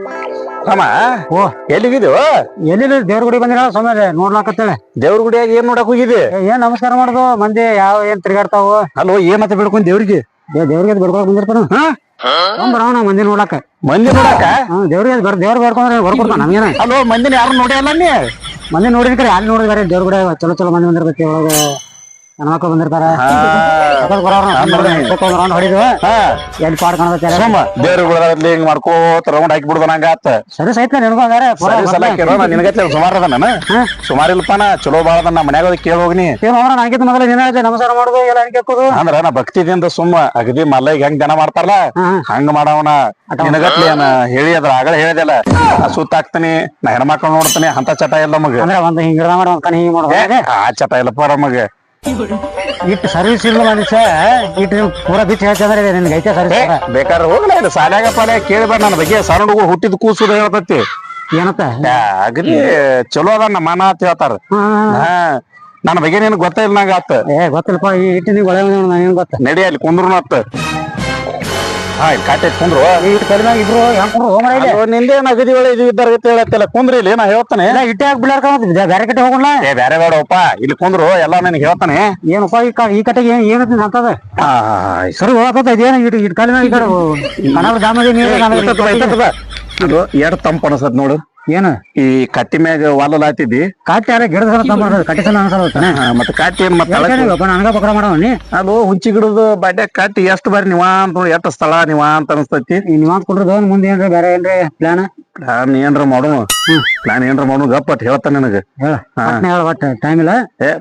ರಾಮ ಓ ಎಲ್ಲಿಗಿದೀವ? ಎಲ್ಲಿ ದೇವ್ರ ಗುಡಿ ಬಂದಿರ ಸೊಮ್ಮೇಲೆ ನೋಡ್ಲಾಕತ್ತೇಳೆ. ದೇವ್ರ ಗುಡಿಯಾಗ ಏನ್ ನೋಡಕ್ ಹೋಗಿದಿ? ಏನ್ ನಮಸ್ಕಾರ ಮಾಡುದು ಮಂದಿ ಯಾವ ಏನ್ ತಿರ್ಗಾಡ್ತಾವ. ಅಲ್ಲೋ ಏನಂತ ಬಿಡ್ಕೊಂಡ್ ದೇವ್ರಿಗೆ? ದೇವ್ರಿಗೆ ಬೆಡ್ಕೊಳಕ್ ಬಂದಿರ್ತಾನ. ಬರೋಣ ಮಂದಿ ನೋಡಾಕ. ಮಂದಿ ನೋಡಾಕ? ದೇವ್ರಿಗೆ ದೇವ್ರ ಬೇಡ್ಕೊಂಡ್ರೆ ಬರ್ಕೊಡ್ತಾನ ನಮ್ಗೇನ. ಅಲ್ಲೋ ಮಂದಿನ ಯಾರು ನೋಡಿ ಅಲ್ಲ ನೀ? ಮಂದಿ ನೋಡಿದ ಕಡೆ ಅಲ್ಲಿ ನೋಡಿದಾರೆ ದೇವ್ರ ಗುಡಿ ಚಲೋ ಚಲೋ ಮಂದಿ ಬಂದಿರ್ತೈತಿ. ಒಳಗ ಹೆಣ್ಮಕ್ಳು ಬಂದಿರ್ತಾರ. ಹೊಡಿದ್ವ ಎಲ್ಲಿ ಪಾಡ್ ಕಾಣತ್ತೆ ದೇವ್ರ ಗುಡದಲ್ಲಿ ಹಿಂಗ್ ಮಾಡ್ಕೋತ ರೌಂಡ್ ಹಾಕಿ ಬಿಡುದ ನಂಗ ಆತ. ಸರಿ ಸೈತ ನಿನಗೂ ಹಂಗಾರೆ ನಿನಗತ್ತೆ ಸುಮಾರ ಅದ ನಾನು ಸುಮಾರು ಇಲ್ಪಾನ ಚಲೋ ಬಾಳ ಅದ. ನಾ ಮನ್ಯಾಗ ಕೇಳಿ ಹೋಗ್ನಿ ನಂಗಿತ ಮೊದಲ ದಿನ ನಮಸ್ಕಾರ ಮಾಡುದು ಎಲ್ಲ ಅನ್ಕೆ ಹಾಕೋದು ಅಂದ್ರ ನಾ ಭಕ್ತಿದಿಂದ ಸುಮ್ಮ ಅಗದಿ ಮಲ್ಲೈಗ್ ಹೆಂಗ್ ಜನ ಮಾಡ್ತಾರಲ್ಲ ಹಂಗ ಮಾಡವನ. ನಿನಗತ್ಲಿ ಏನ ಹೇಳಿ ಅದ್ರ ಆಗಲೇ ಹೇಳಿದೆಲ್ಲ ನಾ ಸುತ್ತ ಹಾಕ್ತೀನಿ, ನಾ ಹೆಣ್ಮಕ್ಳು ನೋಡ್ತೀನಿ ಅಂತ ಚಟ ಇಲ್ಲ ನಮಗ. ಅಂದ್ರೆ ಒಂದ್ ಹಿಂಗ್ ಮಾಡಿ ಒಂದ್ ಕಣಿ ಹಿಂಗ್ ಮಾಡೋದು ಆ ಚಟ ಇಲ್ಲಪ್ಪ ನಮಗ. ಇಟ್ಟು ಸರ್ವಿಸ್ ಇಲ್ಲ ಮನುಷ್ಯ ಇಟ್ಟು ಪೂರಾ ಬಿಚ್ಚ ಹೇಳ್ತಂದ್ರೆ ನಿನ್ಗೆ ಐತೆ ಸರ್ವಿಸ್. ಬೇಕಾದ್ರೆ ಹೋಗ್ಲ ಇದು ಸಾಲ್ಯಾಗ ಪಾಲ್ಯಾಗ ಕೇಳಿಬೇಡ ನನ್ನ ಬಗ್ಗೆ. ಸಣ್ಣ ಹುಡುಗರು ಹುಟ್ಟಿದ ಕೂಸುದ ಹೇಳ್ತತಿ ಏನತ್ತ ಅಗದಿ ಚಲೋ ಅದ ನಮ್ಮ ಮನ ಅಂತ ಹೇಳ್ತಾರ. ನನ್ನ ಬಗ್ಗೆ ನಿನ್ ಗೊತ್ತ ಇಲ್ಲ ನಂಗ ಆತ. ಗೊತ್ತಿಲ್ಲಪ್ಪ ಈ ಇಟ್ಟು ನೀವು ಒಳ್ಳೆ ಏನ್ ಗೊತ್ತ. ನಡಿ ಅಲ್ಲಿ ಕುಂದ್ರು ಅತ್ತ. ಕಾಟೆ ಕುಂದ್ರು ಇಟ್ಟು ಕಡಿಮೆ ಇಬ್ರು ಹೆಂಗ್ ಕುಂಡ್ರು ನಿಂದೇನ್ ಅಗದಿ ಒಳ್ಳೆ ಇದು ಇದ್ದಾರ ಹೇಳತ್ತಿಲ್ಲ. ಕುಂದ್ರಿ ಇಲ್ಲಿ ನಾ ಹೇಳ್ತಾನೆ. ಇಟ್ಟೆ ಹಾಕಿ ಬಿಡಾಕ ಬೇರೆ ಕಟ್ಟೆ ಹೋಗೋಣ. ಬೇರೆ ಬೇಡಪ್ಪ ಇಲ್ಲಿ ಕುಂದ್ರು ಎಲ್ಲಾ ನನಗೆ ಹೇಳ್ತಾನೆ. ಏನಪ್ಪ ಈ ಕಟ್ಟೆಗೆ ಏನಂತ ಅಂತದ ಸರಿ ಹೋಗತ್ತ ಇದೇನು ಇಟ್ಟು ಇಟ್ಟು ಕಡಿಮೆ ಈ ಕಡೆ ಕನ್ನಡ ದಾಮದಿ ಅದು ಎಡ್ ತಂಪ ಅನಸತ್ ನೋಡು. ಏನು ಈ ಕಟ್ಟಿ ಮ್ಯಾಗ ವಾಲಲಾತಿದ್ದಿ ಕಾಟಿ ಯಾರ ಗಿಡದ ಕಟ್ಟಿ ಸಲ ಅನ್ಸಲ್ತಾನೆ. ಮತ್ತೆ ಕಾಟಿ ಏನ್ ಮತ್ತೆ ನನಗ ಪಕ್ರ ಮಾಡವನಿ ಅದು ಹುಂಚಿ ಗಿಡದ ಬಾಡ್ಯ ಕಾಟಿ ಎಷ್ಟು ಬಾರಿ ನಿವಾಂತ ಎಷ್ಟು ಸ್ಥಳ ನಿವಾಂತ ಅನಸ್ತೈತಿ. ನೀವ್ ಕುಂಡ್ರದ ಮುಂದೆ ಏನ್ರಿ ಬೇರೆ ಏನ್ರಿ ಪ್ಲಾನ್ ಪ್ಲಾನ್ ಏನ್ರ ಮಾಡು. ಪ್ಲಾನ್ ಏನ್ರ ಮಾಡು ಗಪ್ ಅಟ್ ಹೇಳ್ತಾನೆ ನಿನಗ. ಹೇಳ ಒಟ್ಟ ಟೈಮ್ ಇಲ್ಲ.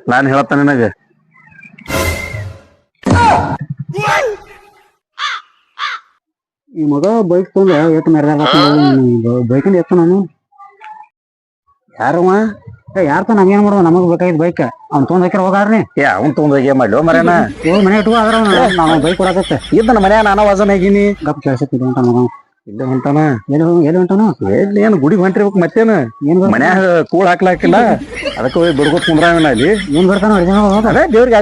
ಪ್ಲಾನ್ ಹೇಳ್ತಾನೆ ನಿನಗ. ಈ ಮಗ ಬೈಕ್ ತೊಂದ ಎಷ್ಟು ಮೆರ ಬೈಕಿಂದ ಎತ್ತ ನಾನು ಯಾರವ ಯಾರ ತ ನಮ್ಗೇನ್ ಮಾಡುವ ನಮಗ್ ಬೇಕಾಗಿದ್ ಬೈಕ್ ಅವ್ನ್ ತೊಂದ್ ಹಾಕಿರ ಹೋಗಾರ್ನಿ. ಅವ್ನ್ ತೊಂದ ಏನ್ ಮಾಡ್ಲಿ ಮರೇನ ಮನೆ ಇಟ್ಕೋ ಅದ್ರ ನಾವು ಬೈಕ್ ಕೊಡಕತ್ತೆ ಇದ್ದ ಮನ್ಯಾಗ ನಾನ ವಾಸನ ಆಗಿನಿ. ಗಪ್ ಕೇಳ್ಸತ್ತಿದ್ ಹೊಂಟ ಮಗ ಇಲ್ಲೇ ಹೊಂಟಾನ. ಎಲ್ಲಿ ಹೊಂಟಾನು ಎಲ್ಲಿ ಏನ್ ಗುಡಿಗೆ ಹೊಂಟಿರ್ಬೇಕು ಮತ್ತೇನ ಏನ್ ಮನ್ಯಾಗ ಕೂಳ್ ಹಾಕ್ಲಾಕಿಲ್ಲ ಅದಕ್ಕೆ ಹೋಗಿ ಬಿಡ್ಕೋತ್ ಕುಂದ್ರಾವಿನ ಅಲ್ಲಿ ಏನ್ ಬರ್ತಾನ ಅದೇ ದೇವ್ರಿಗೆ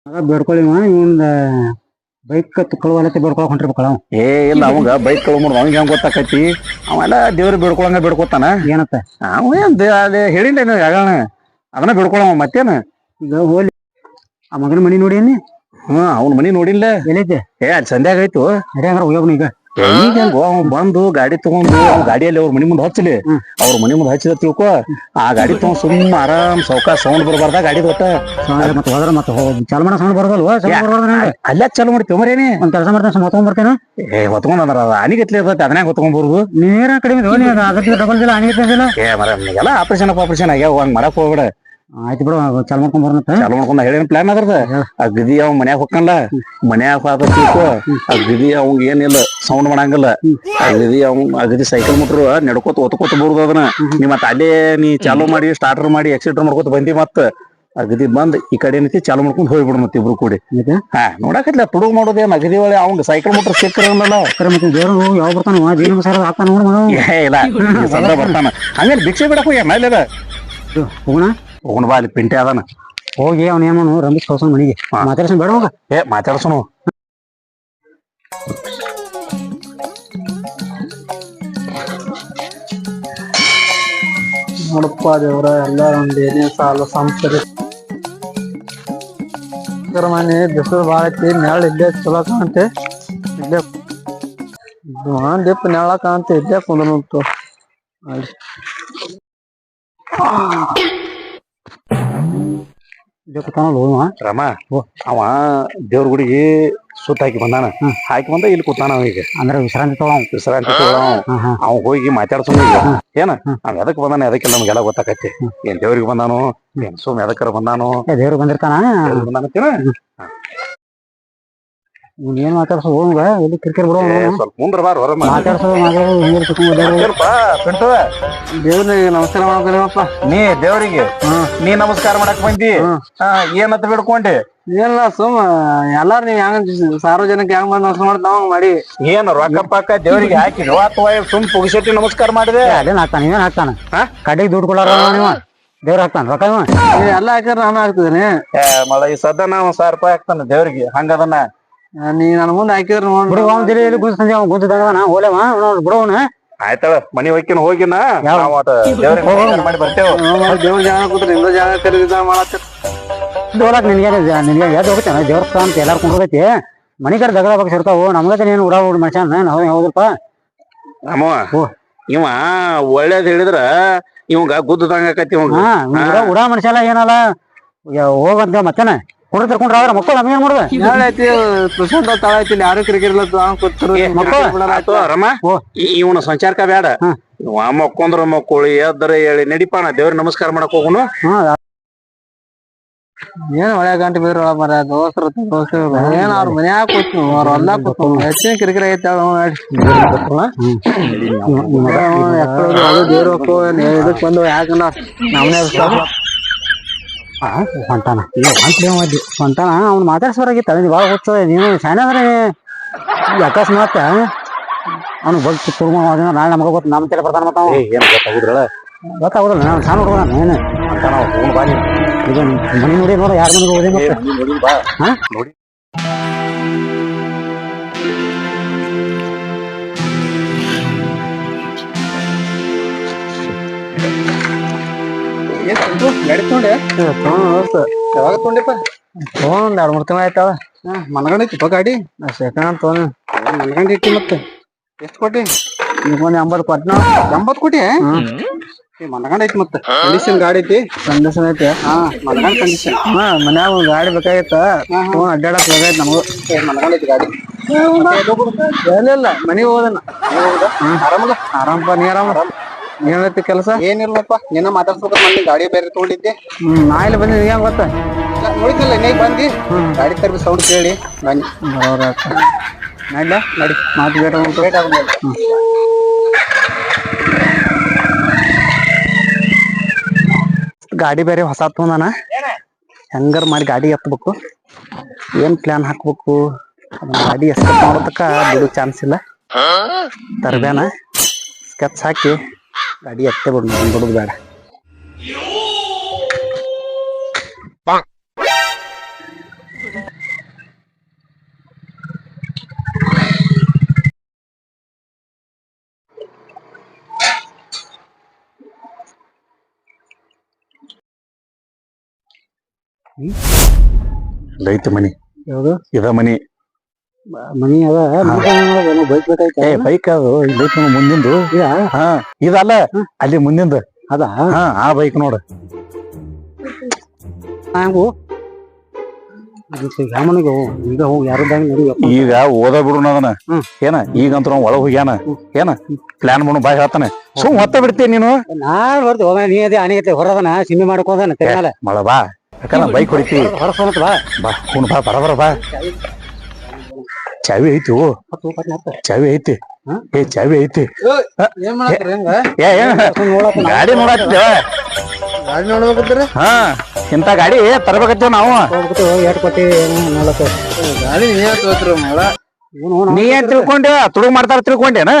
ಮಗ ಬೇಡ್ಕೊಳ್ಳಿ ಇವಂದ ಬೈಕ್ ತುಕ್ಕಳವಲ್ಲತ್ತೆ ಬೇಡ್ಕೊಳಕ್ ಹೊಂಟಿರ್ಬೇಕಲ್ಲ. ಇಲ್ಲ ಅವಂಗ ಬೈಕ್ ಕಳ್ಕೊಂಡ್ ಅವಂಗ ಹೆಂಗ್ ಗೊತ್ತಾಕೈತಿ. ಅವೆಲ್ಲ ದೇವ್ರ ಬಿಡ್ಕೊಳಂಗ ಬಿಡ್ಕೋತಾನ. ಏನತ್ತ ಅವ ಏನ್ ಅಲ್ಲಿ ಹೇಳಿಲ್ಲ ಆಗೋಣ ಅದನ್ನ ಬಿಡ್ಕೊಳವ ಮತ್ತೇನ. ಈಗ ಹೋಲಿ ಆ ಮಗನ ಮನಿ ನೋಡಿ ಅವ್ನ ಮನಿ ನೋಡಿಲ್ಲ. ಎಲ್ಲೈತೆ ಅಲ್ಲಿ ಸಂಧ್ಯಾಗ ಆಯ್ತು. ಹಂಗಾರ ಹೋಗ್ಯಾವ ಈಗ ಈಗ ಹೆಂಗೋ ಅವ್ ಬಂದು ಗಾಡಿ ತಗೊಂಡು ಅವ್ ಗಾಡಿಯಲ್ಲಿ ಅವ್ರ ಮನಿ ಮುಂದೆ ಹಚ್ಚಲಿ. ಅವ್ರ ಮನಿ ಮುಂದೆ ಹಚ್ಚಿದ ತಿಳ್ಕೊ ಆ ಗಾಡಿ ತಗೊಂಡ್ ಸುಮ್ಮ ಆರಾಮ್ ಸೌಕಾ ಸೌಂಡ್ ಬರ್ಬಾರ್ದ ಗಾಡಿ ಒಟ್ಟ ಮತ್ತೆ ಹೋದ್ರ ಮತ್ತೆ ಚಾಲು ಮಾಡೋ ಸೌಂಡ್ ಬರೋದಲ್ವ ಅಲ್ಲೇ ಚಾಲು ಮಾಡ್ತೀವಿ ಮರೇನಿ. ಒಂದ್ ಕೆಲಸ ಮಾಡ್ತಾನೆ ಹೊತ್ಕೊಂಡ್ ಬರ್ತೇನೆ. ಹೊತ್ಕೊಂಡ್ ಅಂದ್ರ ಅನಿಗತ್ಲಿ ಇರ್ತೈತಿ ಅದನ್ನ ಹೊತ್ಕೊಂಡ್ ಬರುದು. ನೀರ ಕಡಿಮೆ ಅಗತ್ಯ ಡಬಲ್ ದಿಲ್ಲ ಅನಿಗತ್ತಿಲ್ಲ. ಮರ ಆಪರೇಷನ್ ಆಗ್ಯಾವ ಹಂಗ್ ಮಾಡಕ್ ಹೋಗ್ಬೇಡ. ಆಯ್ತು ಬಿಡು ಚಾಲು ಮಾಡ್ಕೊಂಡ್ ಬರೋಣ. ಚಾಲು ಮಾಡ್ಕೊಂಡ್ ಹೇಳಿನ ಪ್ಲಾನ್ ಅದ್ರದ ಅಗದಿ ಅವ್ ಮನ್ಯಾಗ ಹೊಕ್ಕಲ್ಲ. ಮನ್ಯಾಗ ಹೋದ ತಿಳ್ಕೊ ಅಗದಿ ಅವಂಗ ಏನಿಲ್ಲ ಸೌಂಡ್ ಮಾಡಂಗಿಲ್ಲ. ಅಗದಿ ಸೈಕಲ್ ಮುಟ್ರು ನಡ್ಕೋತ ಒತ್ಕೋತ ಬರುದು ಅದನ್ನ. ನೀ ಮತ್ತ ಅಲ್ಲೇ ನೀ ಚಾಲು ಮಾಡಿ ಸ್ಟಾರ್ಟರ್ ಮಾಡಿ ಎಕ್ಸಿಲೇಟರ್ ಮಾಡ್ಕೋತ ಬಂದಿ ಮತ್ತ ಅಗದಿ ಬಂದ್ ಈ ಕಡೆ ಏನೈತಿ ಚಾಲು ಮಾಡ್ಕೊಂಡ್ ಹೋಗ್ಬಿಡು ಮತ್ತೆ ಇಬ್ರು ಕೂಡಿ. ನೋಡಕತ್ಲ ತುಡುಗ್ ಮಾಡೋದೇನ್ ಅಗದಿ ಒಳ್ಳೆ ಅವಂಗ ಸೈಕಲ್ ಮುಟ್ರ ಸಿಕ್ಕರಲ್ಲ. ಮತ್ತೆ ದೇವ್ರು ಯಾವ ಬರ್ತಾನ ಜೀವನ ಸಾರ ಹಾಕ್ತಾನ ನೋಡ ಇಲ್ಲ ಸದ ಬರ್ತಾನ. ಹಂಗೇನ್ ಭಿಕ್ಷೆ ಬಿಡಕ್ ಹೋಗ್ಯ ಮೇಲೆ ಹೋಗೋಣ ಹೋಗೋಣ ಬಾ ಅಲ್ಲಿ ಪಿಂಟೆ ಅದಾನ. ಹೋಗಿ ಅವ್ನ ಏನ್ ರಂಬಿಸ್ ಕಳ್ಸೋಣ ಮನಿಗೆ ಮಾತಾಡ್ಸೋಣ ಬೇಡ ಹೋಗ. ಮಾತಾಡ್ಸೋಣ ನೋಡಪ್ಪ ದೇವ್ರ ಎಲ್ಲ ಒಂದ್ ಏನೇ ಸಾಲ ಸಂಸರಿ ಮನೆ ಬಿಸಿಲು ಬಾಳ ಐತಿ. ನೆಳ ಇಲ್ಲೇ ಚಲೋ ಕಾಣಂತೆ. ಇಲ್ಲೇ ದಿಪ್ಪ ನೆಳ ಕಾಣಂತೆ. ಇಲ್ಲೇ ಕುಂದ್ರಂತು ರಾಮ ಅವ ದೇವ್ರ ಗುಡಿಗೆ ಸುತ್ತ ಹಾಕಿ ಬಂದಾನ. ಹಾಕಿ ಬಂದ ಇಲ್ಲಿ ಕೂತಾನ ಈಗ. ಅಂದ್ರೆ ವಿಶ್ರಾಂತಿ ವಿಶ್ರಾಂತಿ ಅವ್ ಹೋಗಿ ಮಾತಾಡ್ಸೋಣ ಏನ ಅವ್ ಎದಕ್ ಬಂದಾನ ಎದಕ್ಕೆಲ್ಲ ನಮ್ಗೆಲ್ಲ ಗೊತ್ತಾಕೈತಿ. ಏನ್ ದೇವ್ರಿಗೆ ಬಂದಾನು ಏನ್ ಸುಮ್ ಎದಕ್ಕರ ಬಂದಾನು. ದೇವ್ರು ಬಂದಿರ್ತಾನ ಬಂದಾನತ್ತೇನ ಏನ್ ಮಾತಾಡ್ಸೋ ಹೋಗ ಎಲ್ಲಿ ಕಿರ್ಕಿರ್ ಬಿಡೋ ಸ್ವಲ್ಪ ಮುಂದ್ರ ಬಾರ ಹೊರ ಮಾತಾಡ್ಸೋ ದೇವ್ರಿಗೆ ನಮಸ್ಕಾರ ಮಾಡ್ಬೇಕಪ್ಪ. ನೀ ದೇವ್ರಿಗೆ ನೀ ನಮಸ್ಕಾರ ಮಾಡಕ್ ಬಂದಿ ಏನಂತ ಬಿಡ್ಕೊಂಡಿ. ಏನಿಲ್ಲ ಸುಮ್ ಎಲ್ಲಾರು ನೀವ್ ಹೆಂಗ ಸಾರ್ವಜನಿಕ ಹೆಂಗ್ ಬಂದ್ ನಮಸ್ಕಾರ ಮಾಡ್ತಾವ ಹಂಗ್ ಮಾಡಿ. ಏನು ರೊಕ್ಕ ಪಕ್ಕ ದೇವ್ರಿಗೆ ಹಾಕಿದ್ವ ಅಥವಾ ಸುಮ್ ಪುಗಿಸೆಟ್ಟಿ ನಮಸ್ಕಾರ ಮಾಡಿದೆ. ಅದೇನ್ ಹಾಕ್ತಾನ ಇವೇನ್ ಹಾಕ್ತಾನ ಕಡೆಗೆ ದುಡ್ಡು ಕೊಡಾರ ನೀವ ದೇವ್ರ ಹಾಕ್ತಾನ ರೊಕ್ಕ ಎಲ್ಲ ಹಾಕ್ಯಾರ ನಾನು ಹಾಕ್ತಿದ್ದೇನೆ. ಮಳ ಈ ಸದ್ದ ನಾವ್ 1000 ರೂಪಾಯಿ ಹಾಕ್ತಾನ ದೇವ್ರಿಗೆ ಹಂಗದನ್ನ ನೀ ನನ್ ಮುಂದೆ ಹಾಕಿದ್ರ ಬಿಡು. ಗುಂಜ ಸಂಜೆ ಗುಂಜದಾಗ ಹೋಲೆವ ಬಿಡೋಣ ಆಯ್ತಳ ಮನಿ ಹೋಗಿನ ಹೋಗಿನ ನಾವ್ ಅದ ದೇವ್ರಿಗೆ ನಮಸ್ಕಾರ ಮಾಡಿ ಬರ್ತೇವ ದೇವ್ರ ಜಾಗ ಕೂತ್ರಿ ನಿಂದ ಜಾಗ ಖರೀದಿ ಮಾಡತ್ತ ಹೋಗಕ್ ನಿನ್ಗೆ ಎದ್ದು ಹೋಗ್ತಾನ ದೇವಸ್ಥಾನ ಅಂತ ಎಲ್ಲಾರು ಕುಂಡ್ರೈತಿ ಮನಿ ಕಡೆ ದಗದ ಬಗ್ಗೆ ಸೇರ್ತಾವು ನಮ್ಗತೆ ನೀನು ಉಡಾ ಹುಡ್ ಮನುಷ್ಯನ ನಾವು ಹೌದಪ್ಪ ಅಮ್ಮವ ಇವ ಒಳ್ಳೇದ್ ಹೇಳಿದ್ರ ಇವಂಗ ಗುದ್ದದಂಗ ಆಕತಿ ಇವಂಗ ಉಡಾ ಮನುಷ್ಯ ಅಲ್ಲ ಏನಲ್ಲ ಹೋಗಂತ ಮತ್ತೇನ ಕುಂಡ್ರ ತರ್ಕೊಂಡ್ರ ಅವ್ರ ಮಕ್ಕಳು ನಮ್ಗೇನ್ ಮಾಡುದ ನಾಳೆ ಐತಿ ಪ್ರಶಾಂತ ತಾಳ ಐತಿ ಯಾರು ಕಿರಿಕಿರಿಲ್ಲ ಕೂತ್ರು ರಮ ಇವನ ಸಂಚಾರಕ ಬೇಡ ಇವ ಮಕ್ಕೊಂದ್ರ ಮಕ್ಕಳು ಎದ್ದರ ಹೇಳಿ ನಡಿಪಾನ ದೇವ್ರ ನಮಸ್ಕಾರ ಮಾಡಕ್ ಹೋಗುನು ಏನ್ ಒಳ್ಳೆ ಗಂಟೆ ಬಿದ್ರ ಮರ ದೋಸ್ತರ ಏನ್ ಅವ್ರ ಮನ್ಯಾಗ ಕೂತು ಅವ್ರ ಹೊಲ್ದಾಗ ಕೂತು ಹೆಚ್ಚಿನ ಕಿರಿಕಿರಿ ಐತಿ ದೇವ್ರ ಇದಕ್ ಬಂದು ಯಾಕಂದ್ರ ನಮ್ಮನೆ ಹೊಂಟಾನ ಹೊಂಟಾನ ಅವ್ನು ಮಾತಾಡ್ಸೋರಾಗಿತ್ತ ನೀ ಭಾಳ ಹೋಗ್ತದ ನೀನು ಶಾನೆ ಅಂದ್ರೆ ಅಕಸ್ಮಾತ್ ಅವ್ನು ಬಗ್ಗೆ ತುರ್ಮ ನಾಳೆ ನಮ್ಗೆ ಗೊತ್ತು ನಮ್ಮ ತಲೆ ಬರ್ತಾನ ಮತ್ತ ಏನ್ ಗೊತ್ತಾಗುದ್ರಲ್ಲ ಗೊತ್ತಾಗೋದಿಲ್ಲ ನಾನು ಸಣ್ಣ ಹುಡುಗ ನಾನು ಏನು ಅಂತಾನ ಹೋಗ್ ಬಾನಿ ಈಗ ಮನಿ ನೋಡಿ ನೋಡ ಯಾರ ಮನೆಗೆ ಹೋದೆ ಮತ್ತೆ ನೋಡಿ ಬಾ ಹಾ ನೋಡಿ ನಡಿತೊಂಡೆ ಯಾವಾಗ ತೊಗೊಂಡಿಪ್ಪ ತೊಗೊಂಡ್ 2-3 ತಿಂಗಳ ಆಯ್ತಾವ ಮನಗಂಡೈತಿಪ್ಪ ಗಾಡಿ ಸೆಕೆಂಡ್ ತೊಗೊಂಡ್ ಮನಗಂಡೈತಿ ಮತ್ತೆ ಎಷ್ಟು ಕೊಟ್ಟಿ ಈಗ ಒಂದು 80 ಕೊಟ್ನ 80 ಕೊಟ್ಟಿ ಮನಗಂಡೈತಿ ಮತ್ತೆ ಕಂಡೀಷನ್ ಗಾಡಿ ಐತಿ ಕಂಡೀಷನ್ ಐತಿ ಮನಗಂಡ ಕಂಡೀಷನ್ ಮನ್ಯಾಗ ಒಂದ್ ಗಾಡಿ ಬೇಕಾಗಿತ್ತ ತೊಗೊಂಡ್ ಅಡ್ಡಾಡಕ್ ಬೇಕಾಯ್ತು ನಮಗೂ ಮನಗಂಡೈತಿ ಗಾಡಿ ಏನಿಲ್ಲ ಮನೆಗೆ ಹೋದನ ಆರಾಮಲ್ಲ ಆರಾಮಪ್ಪ ನೀ ಆರಾಮ ಏನೈತಿ ಕೆಲಸ ಏನಿಲ್ಲಪ್ಪ ನಿನ್ನ ಮಾತಾಡ್ಸೋದ್ರ ಮಂದಿ ಗಾಡಿ ಬೇರೆ ತಗೊಂಡಿದ್ದೆ ನಾ ಇಲ್ಲಿ ಬಂದಿ ನಿಂಗೆ ಗೊತ್ತ ನೋಡಿದ್ನಲ್ಲ ಇನ್ನೇ ಬಂದಿ ಗಾಡಿ ತರ್ಬಿ ಸೌಂಡ್ ಕೇಳಿ ಬನ್ನಿ ಬರೋರ ನಡ್ಲ ನಡಿ ಮಾತು ಬೇಟ ಗಾಡಿ ಬೇರೆ ಹೊಸ ತೊಂದಾನ ಹೆಂಗಾರ ಮಾಡಿ ಗಾಡಿ ಎತ್ತಬೇಕು ಏನ್ ಪ್ಲಾನ್ ಹಾಕ್ಬೇಕು ಅದನ್ನ ಗಾಡಿ ಎಸ್ಕೇಪ್ ಮಾಡೋದಕ್ಕ ಬಿಡು ಚಾನ್ಸ್ ಇಲ್ಲ ತರ್ಬ್ಯಾನ ಸ್ಕೆಚ್ ಹಾಕಿ ಗಾಡಿ ಎತ್ತೇ ಬಿಡು ಬಿಡುದು ಬೇಡ ಐತಿ ಮನಿ ಯಾವುದು ಇದ ಮನಿ ಮನಿ ಅದ ಬೈಕ್ ಬೇಕಾಯ್ತು ಬೈಕ್ ಅದು ಇಲ್ಲಿ ಮುಂದಿಂದು ಹಾ ಇದಲ್ಲ ಅಲ್ಲಿ ಮುಂದಿಂದು ಅದ ಹಾ ಆ ಬೈಕ್ ನೋಡ ಹಂಗು ಯಾಮನಿಗೆ ಈಗ ಹೋಗಿ ಯಾರದಾಗ ನೋಡಿ ಈಗ ಓದ ಬಿಡು ಅದನ್ನ ಏನ ಈಗಂತ ನಾವ್ ಒಳಗ್ ಹೋಗ್ಯಾನ ಏನ ಪ್ಲಾನ್ ಮಾಡು ಬಾಯ್ ಹೇಳ್ತಾನೆ ಸುಮ್ ಹೊತ್ತ ಬಿಡ್ತೀನಿ ನೀನು ನಾಳೆ ಬರ್ತೀವಿ ನೀ ಅದೇ ಅನೇಕತೆ ಹೊರದನ ಸಿಮ್ಮಿ ಮಾಡ್ಕೋದನ ತೆಗಲ್ಲ ಮಳ ಬಾ ಯಾಕಂದ್ರ ಬೈಕ್ ಹೊಡಿತಿ ಹೊರಸೋನತ್ ಬಾ ಬಾ ಹುನ್ ಬಾ ಬರಬರ ಬಾ ಚಾವಿ ಐತಿ ಚಾವಿ ಐತಿ ಏ ಚಾವಿ ಐತಿ ಏನ್ ಮಾಡತ್ರಿ ಹೆಂಗ ಏ ಗಾಡಿ ನೋಡತ್ತಿದ್ದೇವ ಗಾಡಿ ನೋಡ್ಬೇಕಿದ್ರಿ ಹಾ ಇಂತ ಗಾಡಿ ತರಬೇಕತ್ತೇವ್ ನಾವು ಎಟ್ ಕೊಟ್ಟಿ ನೋಡತ್ತ ಗಾಡಿ ನೀ ತೋತ್ರಿ ಮಳ ನೀ ಏನ್ ತಿಳ್ಕೊಂಡೆ ತುಡುಗ್ ಮಾಡ್ತಾರ ತಿಳ್ಕೊಂಡೇನ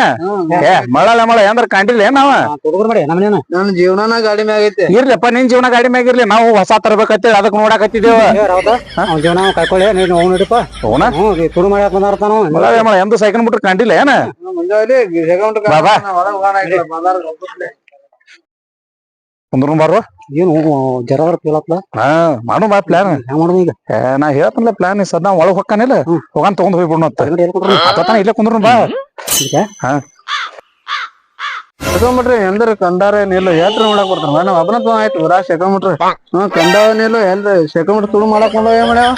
ಏ ಮಳ ಮಳ ಅಂದ್ರ ಕಂಡಿಲ್ಲ ನಾವ ಹುಡುಗರು ಮಾಡಿ ನಮ್ಮನೇನ ನನ್ನ ಜೀವನನ ಗಾಡಿ ಮ್ಯಾಗ ಐತಿ ಇರ್ಲಿಪ್ಪ ನಿನ್ ಜೀವನ ಗಾಡಿ ಮ್ಯಾಗ ಇರ್ಲಿ ನಾವು ಹೊಸ ತರಬೇಕತ್ತೇಳಿ ಅದಕ್ ನೋಡಾಕತ್ತಿದ್ದೇವ ಅವ್ನ ಜೀವನ ಕಳ್ಕೊಳ್ಳಿ ನೀನು ಅವ್ನು ನಡಿಪ ಅವನ ತುಡು ಮಾಡಕ್ ಬಂದಾರ್ತಾನ ಮಳ ಮಳ ಎಂದು ಸೈಕಲ್ ಬಿಟ್ರೆ ಕಂಡಿಲ್ಲ ಏನ ಮುಂಜಾನೆ ಬಾಬಾ ಕುಂದ್ರು ಬಾರು ಏನು ಜರ ಪೀಲತ್ಲ ಹಾ ಮಾಡು ಬಾ ಪ್ಲಾನ್ ಹೆಂಗ್ ಮಾಡೋದು ಈಗ ನಾ ಹೇಳ್ತನಲ್ಲ ಪ್ಲಾನ್ ಸದ್ ಒಳಗ್ ಹೊಕ್ಕಾನಿಲ್ಲ ಹೋಗನ್ ತಗೊಂಡ್ ಹೋಗ್ಬಿಡ್ನ ಇಲ್ಲೇ ಕುಂದ್ರು ಬಾ ಹಾ ಶೆಕೊಂಬಿಟ್ರಿ ಎಂದ್ರ ಕಂಡಾರೇನಿಲ್ಲ ಎಲ್ರ ಮಾಡಕ್ ಬರ್ತಾನ ನಾವ್ ಒಬ್ಬನ ತಗೊಂಡ್ ಆಯ್ತು ಬರಾ ಶೆಕೊಂಬಿಟ್ರಿ ಕಂಡಾವನಿಲ್ಲ ಎಲ್ರ ಶೆಕೊಂಬಿಟ್ರಿ ತುಳು ಮಾಡಕ್ ಕೊಂಡ ಏನ್ ಮಾಡ್ಯಾವ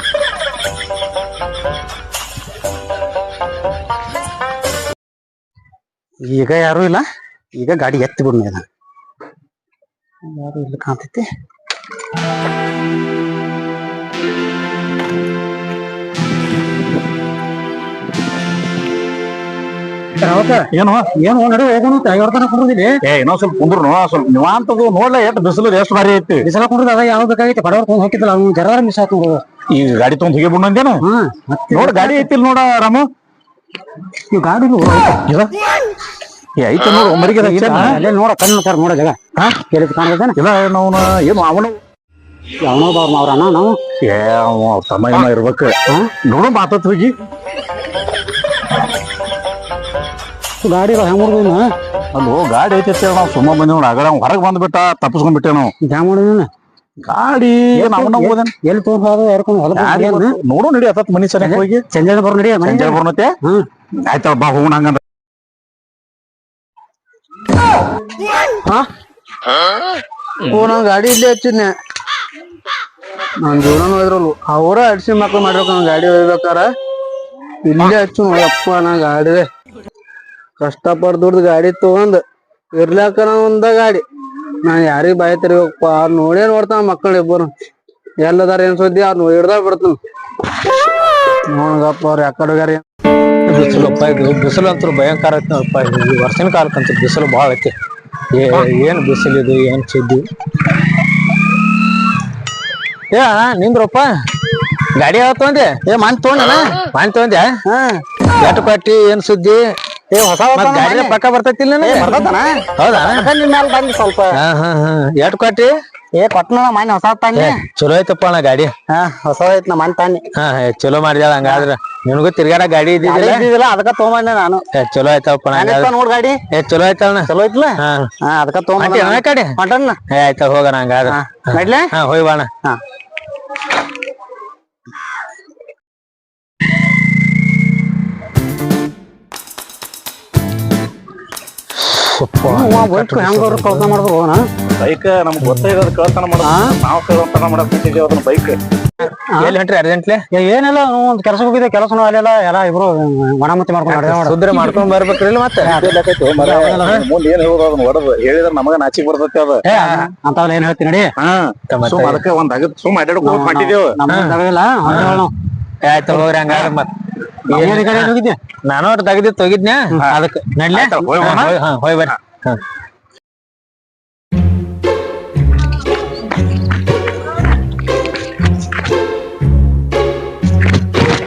ಈಗ ಯಾರು ಇಲ್ಲ ಈಗ ಗಾಡಿ ಎತ್ತಿ ಬಿಡ್ನ ಇದನ್ನ ಯಾರು ಇಲ್ಲ ಕಾಣ್ತೈತಿ ಏನು ಏನು ನಡು ಹೋಗೋಣ ಐವರ್ತನ ಕುಂಡ್ರಿದಿರಿ ಏ ಇನ್ನೊಂದ್ ಸ್ವಲ್ಪ ಕುಂದ್ರು ಸ್ವಲ್ಪ ನಿವಾಂತದು ನೋಡ್ಲ ಎಷ್ಟು ಬಿಸಿಲು ಎಷ್ಟು ಭಾರಿ ಐತಿ ಬಿಸಲ ಕುಂಡ್ರದ ಅದ ಯಾವ ಬೇಕಾಗಿತ್ತು ಬಡವರ್ ಕೊಂಡ್ ಹೋಗಿದ್ದಲ್ಲ ಅವ್ನು ಜರ ಮಿಸ್ ಆತು ಈಗ ಗಾಡಿ ತಗೊಂಡ್ ಹೋಗಿ ಬಿಡ್ನಂದೇನ ನೋಡ್ ಗಾಡಿ ಐತಿಲ್ ನೋಡ ರಾಮು ಇವ್ ಗಾಡಿ ಏ ಐತಿ ನೋಡು ಒಮ್ಮರಿಗೆ ಅಲ್ಲೇ ನೋಡ ಕಣ್ಣು ಸರ್ ನೋಡ ಜಾಗ ಹಾ ಕೇಳಿದ್ ಕಾಣದೇನ ಇಲ್ಲ ನಾವು ಏನು ಅವನು ಅವನೋ ಅವ್ರ ಅಣ್ಣ ನಾವು ಏ ಅವ ತಮ್ಮ ಏನೋ ಇರ್ಬೇಕು ನೋಡು ಮಾತಾತ್ ಹೋಗಿ ಗಾಡಿ ಹೆಂಗ್ ಮಾಡುದು ಅಲ್ಲೋ ಗಾಡಿ ಐತಿ ನಾವು ಸುಮ್ಮ ಬಂದೇವ್ ಆಗಡ ಹೊರಗೆ ಬಂದ್ಬಿಟ್ಟ ತಪ್ಪಿಸ್ಕೊಂಡ್ಬಿಟ್ಟೆ ನಾವು ಹ್ಯಾಂಗ ಮಾಡುದ ಗಾಡಿ ನಾವು ಎಲ್ಲಿ ತೋರ್ಸೋದು ಯಾರ್ಕೊಂಡು ನೋಡು ನಡಿ ಅತ್ತ ಮನಿ ಸರಿಯಾಗಿ ಹೋಗಿ ಸಂಜೆ ಬರ್ ನಡಿ ಸಂಜೆ ಬರ್ನತ್ತೆ ಆಯ್ತಲ್ಲ ಬಾ ಹೋಗೋಣ ಹಂಗಂದ್ರ ನಾವ್ ಗಾಡಿ ಇಲ್ಲೇ ಹಚ್ಚಿದ್ನೆ ನನ್ ಜೀವನ ಹೋದ್ರಲ್ಲು ಅವ್ರ ಅಡ್ಸಿ ಮಕ್ಳು ಮಾಡ್ಬೇಕು ನನ್ ಗಾಡಿ ಒಯ್ಬೇಕಾರ ಇಲ್ಲೇ ಹಚ್ಚು ನೋಡಪ್ಪ ನಾ ಗಾಡಿ ಕಷ್ಟಪಟ್ಟು ದುಡ್ದು ಗಾಡಿ ತಗೊಂಡ್ ಇರ್ಲಾಕ ಒಂದ ಗಾಡಿ ನಾನ್ ಯಾರಿಗ್ ಬಾಯಿ ತೆರಿಬೇಕಪ್ಪ ಅವ್ರ ನೋಡೇ ನೋಡ್ತಾನ ಮಕ್ಕಳು ಇಬ್ಬರು ಎಲ್ಲದಾರ ಏನ್ ಸುದ್ದಿ ಅವ್ರ ಹಿಡ್ದ ಬಿಡ್ತಾನ ನೋಡಪ್ಪ ಅವ್ರ ಯಾಕಡೆ ಹೋಗ್ಯಾರ ಬಿಸಿಲಪ್ಪ ಇದು ಬಿಸಿಲು ಅಂತೂ ಭಯಂಕರ ಐತಿ ನೋಡಪ್ಪ ಈ ವರ್ಷಿನ ಕಾಲಕ್ಕಂತ ಬಿಸಿಲು ಭಾಳ ಐತಿ ಏನ್ ಬಿಸಿಲಿದು ಏನ್ ಚಿದ್ದಿ ಏ ನಿಂದ್ರಪ್ಪ ಗಾಡಿ ಯಾವ ತಗೊಂಡೆ ಮನ್ ತಗೊಂಡ್ಯಾ ಎಟ್ಟು ಕೊಟ್ಟಿ ಏನ್ ಸುದ್ದಿ ಹೊಸ ಗಾಡಿ ಪಕ್ಕ ಬರ್ತೈತಿಲ್ಲ ಹೌದಾ ನಿಮ್ ಮ್ಯಾಲ ಬಂದಿ ಸ್ವಲ್ಪ ಎಟ್ಟು ಕೊಟ್ಟಿ ಕೊಟ್ಟನ ಮನೆ ಹೊಸ ತಾನಿ ಚಲೋ ಐತಪ್ಪ ನಾ ಗಾಡಿ ಹೊಸ ಐತ್ ನಾ ಮನ್ ತಾನಿ ಚಲೋ ಮಾಡಿದ್ಯಾಳ ಹಂಗಾದ್ರ ನಿನಗೂ ತಿರ್ಗಾಡ ಗಾಡಿ ಇದ್ದಿದ್ದಿಲ್ಲ ಅದಕ್ಕ ತಗೊಂಬಂದೆ ನಾನು ಚಲೋ ಆಯ್ತಪ್ಪ ನೋಡ್ ಗಾಡಿ ಚಲೋ ಆಯ್ತಣ್ಣ ಚಲೋ ಐತ್ಲ ಅದಕ್ಕ ತಗೊಂಬಂದ ಕಡೆ ಹೊಂಟನ್ನ ಆಯ್ತ ಹೋಗೋಣ ಹಂಗಾದ್ರ ನಡ್ಲೆ ಹೋಯ್ ಬಾಣ ಹೆಂಗವ್ರು ಕಳ್ತ ಮಾಡ್ಬೇಕು ಹೋಗೋಣ ಬೈಕ್ ನಮ್ಗೆ ಗೊತ್ತಾಗ ಕಳ್ತನ ಮಾಡೋದು ನಾವು ಕಳ್ತನ ಮಾಡಕ್ ಬಿಟ್ಟಿದ್ದೇವೆ ಅದನ್ನ ಬೈಕ್ ಎಲ್ಲಿ ಹೊಂಟ್ರಿ ಅರ್ಜೆಂಟ್ಲಿ ಏನಿಲ್ಲ ಒಂದ್ ಕೆಲಸ ಹೋಗಿದ್ದೆ ಕೆಲಸ ಅಲ್ಲೆಲ್ಲ ಎಲ್ಲ ಇಬ್ರು ಮಣಮತಿ ಮಾಡ್ಕೊಂಡು ಸುದ್ರೆ ಮಾಡ್ಕೊಂಡ್ ಬರ್ಬೇಕ್ರಿ ಮತ್ತೆ ಮುಂದೆ ಏನ್ ಹೇಳೋದು ಅದನ್ನ ಹೊಡೆದು ಹೇಳಿದ್ರೆ ನಮಗ ನಾಚಿಕ್ ಬರ್ತೈತಿ ಅದು ಅಂತವಲ್ಲ ಏನ್ ಹೇಳ್ತೀನಿ ನಡಿ ಸುಮ್ ಅದಕ್ಕೆ ಒಂದ್ ಅಗದ್ ಸುಮ್ ಅಡ್ಡಾಡಕ್ ಹೋಗಿ ಮಾಡಿದೇವು ನಮ್ಗಿಲ್ಲ ಆಯ್ತು ಹೋಗ್ರಿ ಹಂಗಾರ ಮತ್ ಹೋಗಿದ್ದೆ ನಾನು ಒಟ್ಟು ತೆಗ್ದಿತ್ತು ಹೋಗಿದ್ನ್ಯಾ ಅದಕ್ಕೆ ನಡ್ಲೆ ಹೋಯ್ ಬರ್ರಿ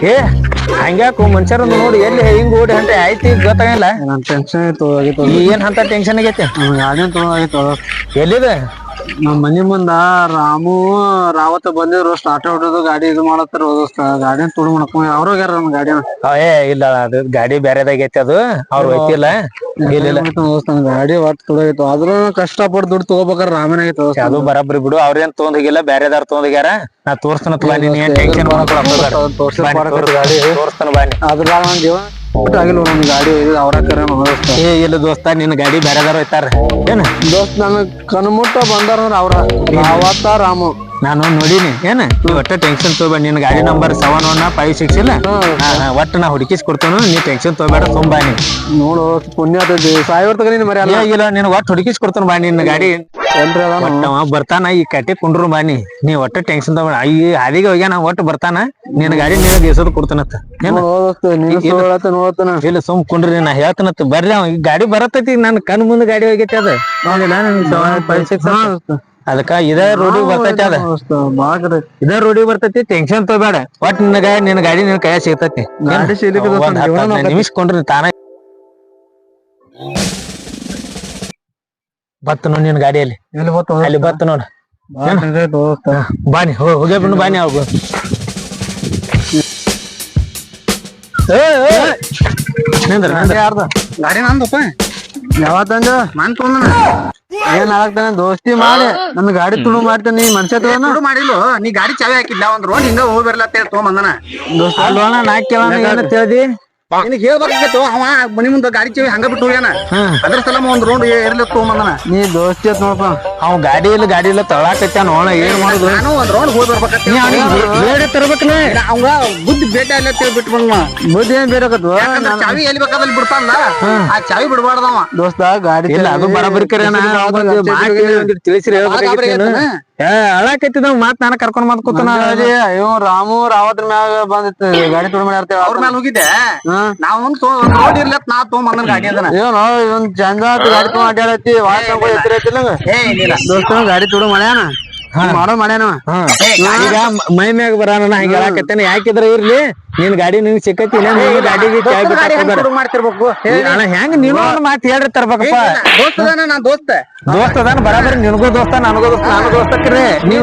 ಏ ಹಂಗ್ಯಾಕು ಮನುಷ್ಯರೊಂದು ನೋಡಿ ಎಲ್ಲಿ ಹಿಂಗ್ ಓಡಿ ಅಂತ ಆಯ್ತು ಈಗ ಗೊತ್ತಾಗಿಲ್ಲ ನನ್ ಟೆನ್ಷನ್ ಆಯ್ತು ಏನ್ ಅಂತ ಟೆನ್ಷನ್ ಆಗೈತೆ ಗಾಡಿ ತೊಗೊಂಡಾಗಿತ್ತು ಎಲ್ಲಿದೆ ನಮ್ ಮನಿ ಮುಂದ ರಾಮು ರಾವತ್ ಬಂದಿದ್ರು ಸ್ಟಾರ್ಟ್ ಹೊಡೋದು ಗಾಡಿ ಇದು ಮಾಡತ್ತಾರ ಗಾಡಿ ತುಳು ಮಾಡ್ಕೊಂಡ್ ಅವ್ರ ಹೋಗ್ಯಾರ ನಮ್ ಗಾಡಿನ ಏ ಇಲ್ಲ ಅದು ಗಾಡಿ ಬೇರೆದಾಗೈತಿ ಅದು ಅವ್ರು ಹೋಯ್ತಿಲ್ಲ ಇಲ್ಲ ಗಾಡಿ ಒಟ್ಟು ತುಳಾಗಿತ್ತು ಆದ್ರೂ ಕಷ್ಟಪಟ್ಟು ದುಡ್ಡು ತಗೋಬೇಕಾರ ರಾಮನ ಆಗಿತ್ತು ಅದು ಬರಬ್ರಿ ಬಿಡು ಅವ್ರೇನ್ ತೊಗೊಂಡ್ ಹೋಗಿಲ್ಲ ಬೇರೆದಾರ್ ತೊಗೊಂಡ್ ಹೋಗ್ಯಾರ ನಾ ತೋರ್ಸ್ತಾನ ನೀನ್ ಏನ್ ಟೆನ್ಷನ್ ಗಾಡಿ ತೋರ್ಸ್ತಾನ ಬಾನಿ ಅದ್ರ ನನ್ ಜೀವನ ಆಗಿಲ್ಲ ನಮ್ ಗಾಡಿ ಅವ್ರ ಕರೆ ಏ ಇಲ್ಲ ದೋಸ್ತ ನಿನ್ ಗಾಡಿ ಬೇರೆದಾರ ಹೋಯ್ತಾರ ಏನ್ ದೋಸ್ತ್ ನನ್ ಕಣ್ಮುಟ್ಟ ಬಂದಾರ ಅವ್ರ ಅವತ್ತ ರಾಮು ನಾನು ನೋಡಿನಿ ಏನ ಒಟ್ಟ ಟೆನ್ಷನ್ ತಗೋಬೇಡ ನಿನ್ ಗಾಡಿ ನಂಬರ್ 7156 ಇಲ್ಲ ಒಟ್ಟು ನಾ ಹುಡುಕಿಸ್ ಕೊಡ್ತಾನು ನೀ ಟೆನ್ಷನ್ ತಗೋಬೇಡ ತುಂಬಾನಿ ನೋಡು ಪುಣ್ಯ ಆಗ್ತೈತಿ ಸಾಯಿವರ್ ತಗ ನೀನ್ ಮರಿ ಇಲ್ಲ ನಿನ್ ಒಟ್ಟು ಹುಡುಕಿಸ್ ಕೊಡ್ತಾನ ಬಾ ನಿನ್ ಗಾಡಿ ಬರ್ತಾನ ಈ ಕಟ್ಟಿ ಕುಂಡ್ರು ಬಾನಿ ನೀ ಒಟ್ಟ ಟೆನ್ಷನ್ ತಗೋಬೇಡ ಈ ಹಾದಿಗೆ ಹೋಗ್ಯಾನ ಒಟ್ಟು ಬರ್ತಾನ ನಿನ್ ಗಾಡಿ ನೀನ ದೇಶದ ಕೊಡ್ತಾನತ್ತ ಇಲ್ಲ ಸುಮ್ ಕುಂಡ್ರಿ ನಾ ಹೇಳ್ತಾನತ್ತ ಬರ್ರಿ ಅವ ಈ ಗಾಡಿ ಬರತೈತಿ ನನ್ ಕಣ್ ಮುಂದ್ ಗಾಡಿ ಹೋಗೈತಿ ಅದ ಅದಕ್ಕ ಇದೇ ರೋಡಿಗೆ ಬರ್ತೈತಿ ಅದ ಇದೇ ರೋಡಿಗೆ ಬರ್ತೈತಿ ಟೆನ್ಷನ್ ತಗೋಬೇಡ ಒಟ್ ನಿನ್ನ ಗಾಡಿ ನಿನ್ ಕೈಯ ಸಿಗ್ತೈತಿ ನಿಮಿಷ ಕೊಂಡ್ರಿ ತಾನ ಬತ್ತ ನೋಡ್ ನಿನ್ ಗಾಡಿಯಲ್ಲಿ ಅಲ್ಲಿ ಬತ್ತ ನೋಡ ಬಾನಿ ಹೋಗ್ಯ ಬಿಡು ಬಾನಿ ಅವ್ ಗಾಡಿ ನಂದಪ್ಪ ಯಾವತ್ತಂದ ನಾನ್ ತೊಗೊಂಡ ಏನ್ ಆಗ್ತಾನೆ ದೋಸ್ತಿ ಮಾಡಿ ನನ್ ಗಾಡಿ ತುಳು ಮಾಡ್ತಾನೆ ಮನುಷ್ಯ ತಗೋಣ ಮಾಡಿಲ್ಲ ನೀ ಗಾಡಿ ಚಾವಿ ಹಾಕಿಲ್ಲ ಒಂದ್ ರೋಡ್ ಹಿಂಗ ಹೋಗಿ ಬರ್ಲಾ ತಗೊಂಬಂದನ ದೋಸ್ತ ಅಲ್ವಾಣ ನಾ ಕೇಳೋಣ ಏನ ತಿಳಿದಿ ನಿನಗ್ ಹೇಳ್ಬೇಕಾಗಿತ್ತು ಅವ ಮನಿ ಮುಂದ ಗಾಡಿ ಚಾವಿ ಹಂಗ ಬಿಟ್ಟು ಹೋಗ್ಯಾನ ಅದ್ರ ಸಲ ಒಂದ್ ರೋಡ್ ಇರ್ಲಿ ತಗೊಂಬಂದನ ನೀ ದೋಸ್ತಿ ಅಂತ ನೋಡಪ್ಪ ಅವ್ ಗಾಡಿ ಇಲ್ಲ ತಳಾಕತ್ತ ನೋಡ ಏನ್ ಮಾಡುದು ನಾನು ಒಂದ್ ರೋಡ್ ಹೋಗಿ ಬರ್ಬೇಕಂತ ತರ್ಬೇಕನ ಅವಂಗ ಬುದ್ಧಿ ಬೇಟ ಎಲ್ಲ ಬಿಟ್ಟು ಬಂದ ಬುದ್ಧಿ ಏನ್ ಬೇರೆಕತ್ವ ಚಾವಿ ಎಲ್ಲಿ ಬೇಕಾದಲ್ಲಿ ಬಿಡ್ತಾನ ಆ ಚಾವಿ ಬಿಡ್ಬಾರ್ದವ ದೋಸ್ತ ಗಾಡಿ ಇಲ್ಲ ಅದು ಬರಬರಿ ತಿಳಿಸ್ರಿ ಅಳಾಕತ್ತಿದ ಮಾತ್ ನಾನ ಕರ್ಕೊಂಡ್ ಮಾತ್ ಕೂತಾನ ಇವ್ ರಾಮು ರಾವತ್ರ ಮ್ಯಾಗ ಬಂದಿತ್ತು ಗಾಡಿ ತುಳು ಮಾಡಿ ಅವ್ರ ಮೇಲೆ ಹೋಗಿದ್ದೆ ನಾವ್ ರೋಡ್ ಇರ್ಲತ್ ನಾ ತಗೊಂಬಂದನ್ ಗಾಡಿ ಅದನ್ನ ಏನು ಇವನ್ ಚಂದ ಗಾಡಿ ತಗೊಂಡ್ ಅಡ್ಡಾಡತ್ತಿ ದೋಸ್ತ ಗಾಡಿ ತುಳು ಮಾಡ್ಯಾನ ಮಾಡೋ ಮಾಡ್ಯಾನ ಈಗ ಮೈ ಮ್ಯಾಗ ಬರಾನ ಹಂಗ ಹೇಳಾಕತ್ತೇನೆ ಯಾಕಿದ್ರ ಇರ್ಲಿ ನಿನ್ ಗಾಡಿ ನಿನ್ ಸಿಕ್ಕತಿ ಗಾಡಿಗೆ ಮಾಡ್ತಿರ್ಬೇಕು ಹೆಂಗ್ ನೀನು ಒಂದ್ ಮಾತ್ ಹೇಳ್ರಿ ತರ್ಬೇಕಪ್ಪ ದೋಸ್ತ ನಾನ್ ದೋಸ್ತ ದೋಸ್ತ ಅದಾನ ಬರಾಬರಿ ನಿನಗೂ ದೋಸ್ತ ನನಗೂ ದೋಸ್ತ ನಾನು ದೋಸ್ತಕ್ರಿ ನೀವು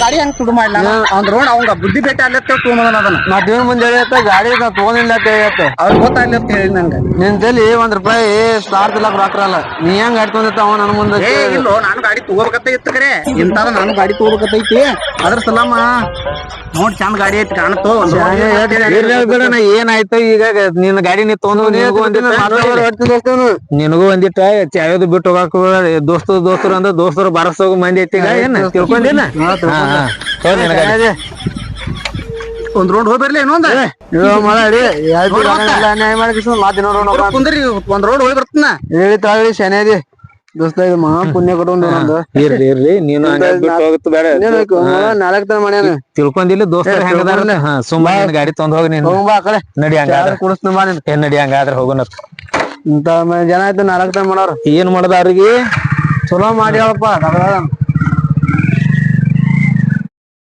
ಗಾಡಿ ಹೆಂಗ್ ತುಡು ಮಾಡ್ಲ ಅವ್ನ್ ರೋಡ್ ಅವಂಗ ಬುದ್ಧಿ ಭೇಟಿ ಅಲ್ಲೇ ತೊಗೊಂಬಂದನ ಅದನ್ನ ಮತ್ ಇವ್ನ ಮುಂದೆ ಹೇಳಿತ್ತ ಗಾಡಿ ನಾ ತಗೊಂಡಿಲ್ಲ ಅಂತ ಹೇಳಿತ್ತ ಅವ್ರಿಗೆ ಗೊತ್ತಾಗ್ಲಿ ಅಂತ ಹೇಳಿ ನಂಗೆ ನಿನ್ ತಲಿ ₹1 ಸ್ಟಾರ್ ತಿಲ್ಲಕ್ ರೊಕ್ಕರಲ್ಲ ನೀ ಹೆಂಗ್ ಗಾಡಿ ತೊಗೊಂಡಿತ್ತ ಅವ ನನ್ ಮುಂದೆ ಏ ಇಲ್ಲೋ ನಾನು ಗಾಡಿ ತಗೋಬೇಕತ್ತ ಇತ್ತು ಕರೆ ಇಂತಾದ ನಾನು ಗಾಡಿ ತಗೋಬೇಕತ್ತೈತಿ ಅದ್ರ ಸಲಮ್ಮ ನೋಡ್ ಚಂದ ಗಾಡಿ ಐತಿ ಕಾಣತ್ತೋ ಬೇಡ ನಾ ಏನಾಯ್ತು ಈಗ ನಿನ್ನ ಗಾಡಿ ನೀ ತಗೊಂಡು ನಿನಗೂ ಒಂದಿಟ್ಟ ಚಾಯೋದು ಬಿಟ್ಟು ಹೋಗಾಕ ದೋಸ್ತರು ಅಂದ್ರ ದೋಸ್ತರು ಬಾರಸ್ ಹೋಗೋ ಮಂದಿ ಐತಿ ಈಗ ಏನ್ ತಿಳ್ಕೊಂಡಿಲ್ಲ ಒಂದ್ ರೋಡ್ ಹೋಗಿ ಬರ್ಲಿ ಇನ್ನೊಂದ ಮಾಡಿ ಅನ್ಯಾಯ ಮಾಡಿ ಮಾತಿ ನೋಡೋಣ ಕುಂದ್ರಿ ಒಂದ್ ರೋಡ್ ಹೋಗಿ ಬರ್ತೀನ ಹೇಳಿ ತಾಳಿ ಶನಿ ಅದಿ ದೋಸ್ತ ಇದು ಮಹಾ ಪುಣ್ಯ ಕೊಟ್ಟು ಇರ್ಲಿ ನೀನು ಹೋಗುತ್ತೆ ಬೇಡ 4 ತರ ಮಾಡ್ಯಾನ ತಿಳ್ಕೊಂಡಿಲ್ಲ ದೋಸ್ತರು ಹೆಂಗದಾರಲ್ಲ ಸುಮ್ಮನೆ ಗಾಡಿ ತಗೊಂಡ್ ಹೋಗಿ ನೀನು ಬಾ ಆ ಕಡೆ ನಡಿ ಹಂಗಾದ್ರೆ ಕುಡಿಸ್ತೀನಿ ಬಾ ನೀನ್ ಏನ್ ನಡಿ ಹಂಗಾದ್ರೆ ಹೋಗೋಣ ಇಂತ ಜನ ಆಯ್ತು 4 ತರ ಮಾಡೋರು ಏನ್ ಮಾಡೋದ ಅವ್ರಿಗೆ ಚಲೋ ಮಾಡಿ ಹೇಳಪ್ಪ